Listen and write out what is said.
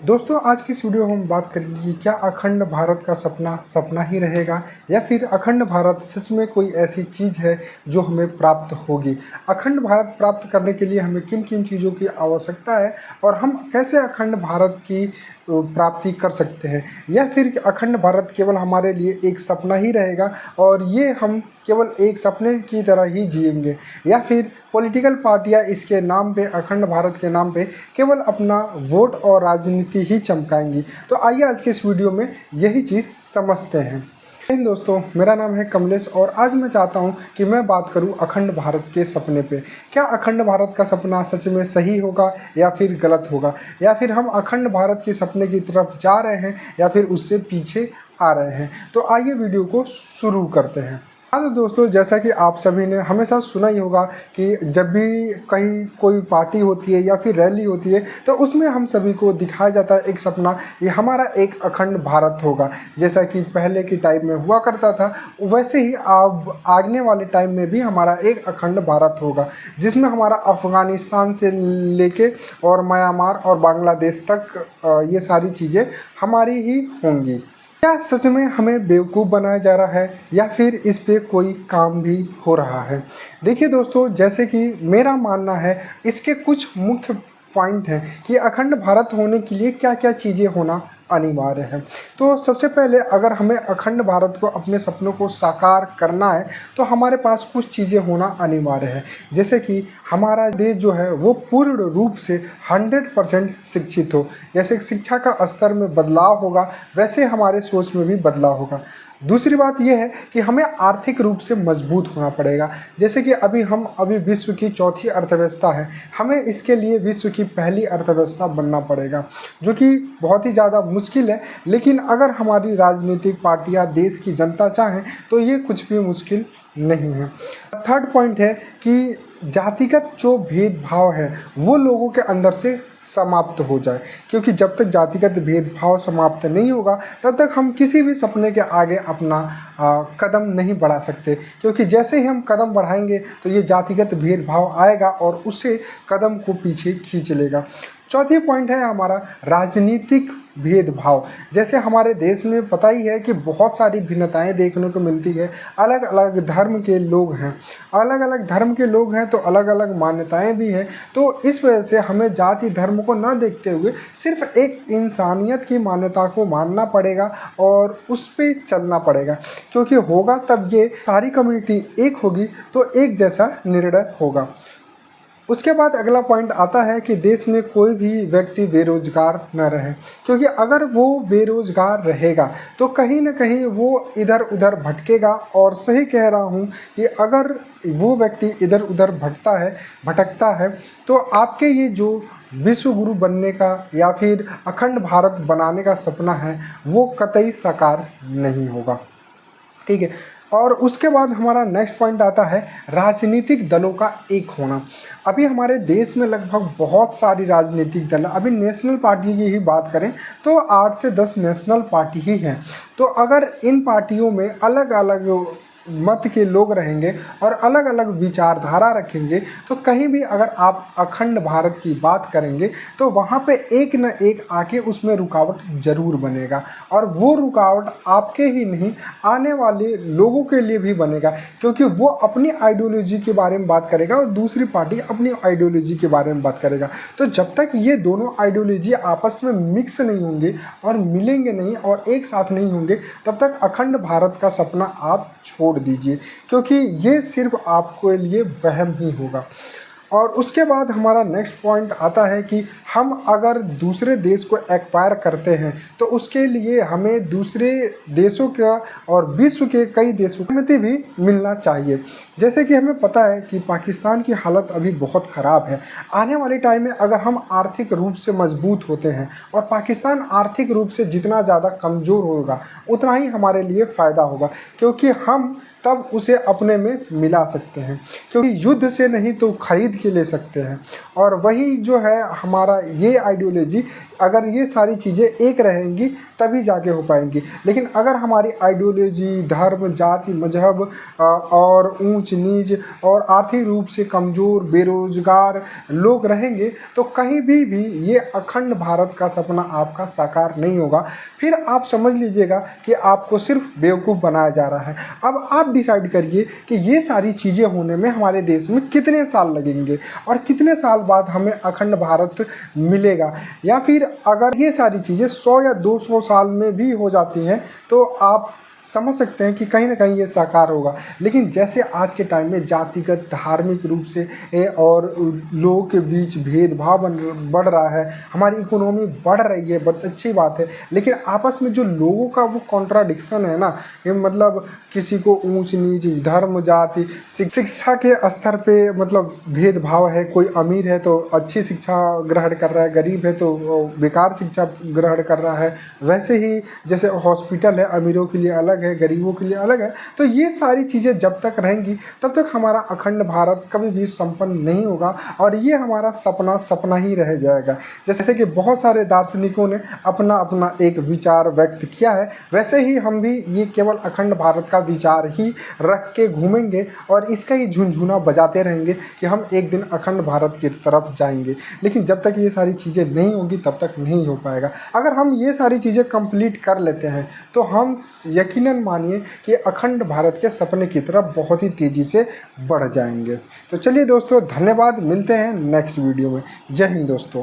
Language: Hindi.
दोस्तों आज की इस वीडियो में हम बात करेंगे कि क्या अखंड भारत का सपना सपना ही रहेगा या फिर अखंड भारत सच में कोई ऐसी चीज़ है जो हमें प्राप्त होगी। अखंड भारत प्राप्त करने के लिए हमें किन किन चीज़ों की आवश्यकता है और हम कैसे अखंड भारत की प्राप्ति कर सकते हैं, या फिर अखंड भारत केवल हमारे लिए एक सपना ही रहेगा और ये हम केवल एक सपने की तरह ही जिएंगे, या फिर पॉलिटिकल पार्टियां इसके नाम पे, अखंड भारत के नाम पे केवल अपना वोट और राजनीति ही चमकाएंगी। तो आइए आज के इस वीडियो में यही चीज़ समझते हैं। दोस्तों, मेरा नाम है कमलेश और आज मैं चाहता हूं कि मैं बात करूं अखंड भारत के सपने पे। क्या अखंड भारत का सपना सच में सही होगा या फिर गलत होगा, या फिर हम अखंड भारत के सपने की तरफ जा रहे हैं या फिर उससे पीछे आ रहे हैं। तो आइए वीडियो को शुरू करते हैं। हाँ तो दोस्तों, जैसा कि आप सभी ने हमेशा सुना ही होगा कि जब भी कहीं कोई पार्टी होती है या फिर रैली होती है तो उसमें हम सभी को दिखाया जाता है एक सपना, ये हमारा एक अखंड भारत होगा। जैसा कि पहले के टाइम में हुआ करता था, वैसे ही अब आने वाले टाइम में भी हमारा एक अखंड भारत होगा, जिसमें हमारा अफ़गानिस्तान से लेके और म्यांमार और बांग्लादेश तक ये सारी चीज़ें हमारी ही होंगी। क्या सच में हमें बेवकूफ़ बनाया जा रहा है या फिर इस पे कोई काम भी हो रहा है? देखिए दोस्तों, जैसे कि मेरा मानना है, इसके कुछ मुख्य पॉइंट हैं कि अखंड भारत होने के लिए क्या क्या चीज़ें होना अनिवार्य है। तो सबसे पहले अगर हमें अखंड भारत को, अपने सपनों को साकार करना है तो हमारे पास कुछ चीज़ें होना अनिवार्य है। जैसे कि हमारा देश जो है वो पूर्ण रूप से 100% शिक्षित हो। जैसे शिक्षा का स्तर में बदलाव होगा, वैसे हमारे सोच में भी बदलाव होगा। दूसरी बात यह है कि हमें आर्थिक रूप से मजबूत होना पड़ेगा। जैसे कि अभी विश्व की चौथी अर्थव्यवस्था है, हमें इसके लिए विश्व की पहली अर्थव्यवस्था बनना पड़ेगा, जो कि बहुत ही ज़्यादा मुश्किल है। लेकिन अगर हमारी राजनीतिक पार्टियां, देश की जनता चाहें तो ये कुछ भी मुश्किल नहीं है। थर्ड पॉइंट है कि जातिगत जो भेदभाव है वो लोगों के अंदर से समाप्त हो जाए, क्योंकि जब तक जातिगत भेदभाव समाप्त नहीं होगा तब तक हम किसी भी सपने के आगे अपना कदम नहीं बढ़ा सकते, क्योंकि जैसे ही हम कदम बढ़ाएंगे तो ये जातिगत भेदभाव आएगा और उससे कदम को पीछे खींच लेगा। चौथी पॉइंट है हमारा राजनीतिक भेदभाव। जैसे हमारे देश में पता ही है कि बहुत सारी भिन्नताएं देखने को मिलती है। अलग अलग धर्म के लोग हैं, तो अलग अलग मान्यताएं भी हैं। तो इस वजह से हमें जाति धर्म को ना देखते हुए सिर्फ एक इंसानियत की मान्यता को मानना पड़ेगा और उस पर चलना पड़ेगा, क्योंकि होगा तब ये सारी कम्युनिटी एक होगी तो एक जैसा निर्णय होगा। उसके बाद अगला पॉइंट आता है कि देश में कोई भी व्यक्ति बेरोजगार न रहे, क्योंकि अगर वो बेरोजगार रहेगा तो कहीं ना कहीं वो इधर उधर भटकेगा। और सही कह रहा हूँ कि अगर वो व्यक्ति इधर उधर भटकता है तो आपके ये जो विश्व गुरु बनने का या फिर अखंड भारत बनाने का सपना है वो कतई साकार नहीं होगा। ठीक है। और उसके बाद हमारा नेक्स्ट पॉइंट आता है राजनीतिक दलों का एक होना। अभी हमारे देश में लगभग बहुत सारी राजनीतिक दल, अभी नेशनल पार्टी की ही बात करें तो 8 से 10 नेशनल पार्टी ही हैं। तो अगर इन पार्टियों में अलग अलग मत के लोग रहेंगे और अलग अलग विचारधारा रखेंगे तो कहीं भी अगर आप अखंड भारत की बात करेंगे तो वहाँ पे एक न एक आके उसमें रुकावट जरूर बनेगा, और वो रुकावट आपके ही नहीं आने वाले लोगों के लिए भी बनेगा, क्योंकि वो अपनी आइडियोलॉजी के बारे में बात करेगा और दूसरी पार्टी अपनी आइडियोलॉजी के बारे में बात करेगा। तो जब तक ये दोनों आइडियोलॉजी आपस में मिक्स नहीं होंगे और मिलेंगे नहीं और एक साथ नहीं होंगे तब तक अखंड भारत का सपना आप छोड़ दीजिए, क्योंकि ये सिर्फ आपके लिए वहम ही होगा। और उसके बाद हमारा नेक्स्ट पॉइंट आता है कि हम अगर दूसरे देश को एक्वायर करते हैं तो उसके लिए हमें दूसरे देशों का और विश्व के कई देशों की अनुमति भी मिलना चाहिए। जैसे कि हमें पता है कि पाकिस्तान की हालत अभी बहुत ख़राब है। आने वाले टाइम में अगर हम आर्थिक रूप से मजबूत होते हैं, और पाकिस्तान आर्थिक रूप से जितना ज़्यादा कमज़ोर होगा उतना ही हमारे लिए फ़ायदा होगा, क्योंकि हम तब उसे अपने में मिला सकते हैं, क्योंकि युद्ध से नहीं तो खरीद के ले सकते हैं। और वही जो है हमारा ये आइडियोलॉजी, अगर ये सारी चीज़ें एक रहेंगी तभी जाके हो पाएंगी। लेकिन अगर हमारी आइडियोलॉजी धर्म जाति मजहब और ऊंच नीच और आर्थिक रूप से कमज़ोर बेरोजगार लोग रहेंगे तो कहीं भी ये अखंड भारत का सपना आपका साकार नहीं होगा। फिर आप समझ लीजिएगा कि आपको सिर्फ बेवकूफ़ बनाया जा रहा है। अब आप डिसाइड करिए कि ये सारी चीज़ें होने में हमारे देश में कितने साल लगेंगे और कितने साल बाद हमें अखंड भारत मिलेगा। या फिर अगर ये सारी चीज़ें 100 या 200 साल में भी हो जाती हैं तो आप समझ सकते हैं कि कहीं ना कहीं ये साकार होगा। लेकिन जैसे आज के टाइम में जातिगत धार्मिक रूप से और लोगों के बीच भेदभाव बढ़ रहा है, हमारी इकोनॉमी बढ़ रही है, बहुत अच्छी बात है, लेकिन आपस में जो लोगों का वो कॉन्ट्राडिक्शन है ना, ये मतलब किसी को ऊंच नीच धर्म जाति शिक्षा के स्तर पे मतलब भेदभाव है। कोई अमीर है तो अच्छी शिक्षा ग्रहण कर रहा है, गरीब है तो बेकार शिक्षा ग्रहण कर रहा है। वैसे ही जैसे हॉस्पिटल है, अमीरों के लिए अलग है, गरीबों के लिए अलग है। तो ये सारी चीज़ें जब तक रहेंगी तब तक हमारा अखंड भारत कभी भी संपन्न नहीं होगा और ये हमारा सपना सपना ही रह जाएगा। जैसे कि बहुत सारे दार्शनिकों ने अपना अपना एक विचार व्यक्त किया है, वैसे ही हम भी ये केवल अखंड भारत का विचार ही रख के घूमेंगे और इसका ही झुनझुना बजाते रहेंगे कि हम एक दिन अखंड भारत की तरफ जाएंगे। लेकिन जब तक ये सारी चीज़ें नहीं होंगी तब तक नहीं हो पाएगा। अगर हम ये सारी चीज़ें कंप्लीट कर लेते हैं तो हम यकीनन मानिए कि अखंड भारत के सपने की तरफ बहुत ही तेज़ी से बढ़ जाएंगे। तो चलिए दोस्तों, धन्यवाद, मिलते हैं नेक्स्ट वीडियो में। जय हिंद दोस्तों।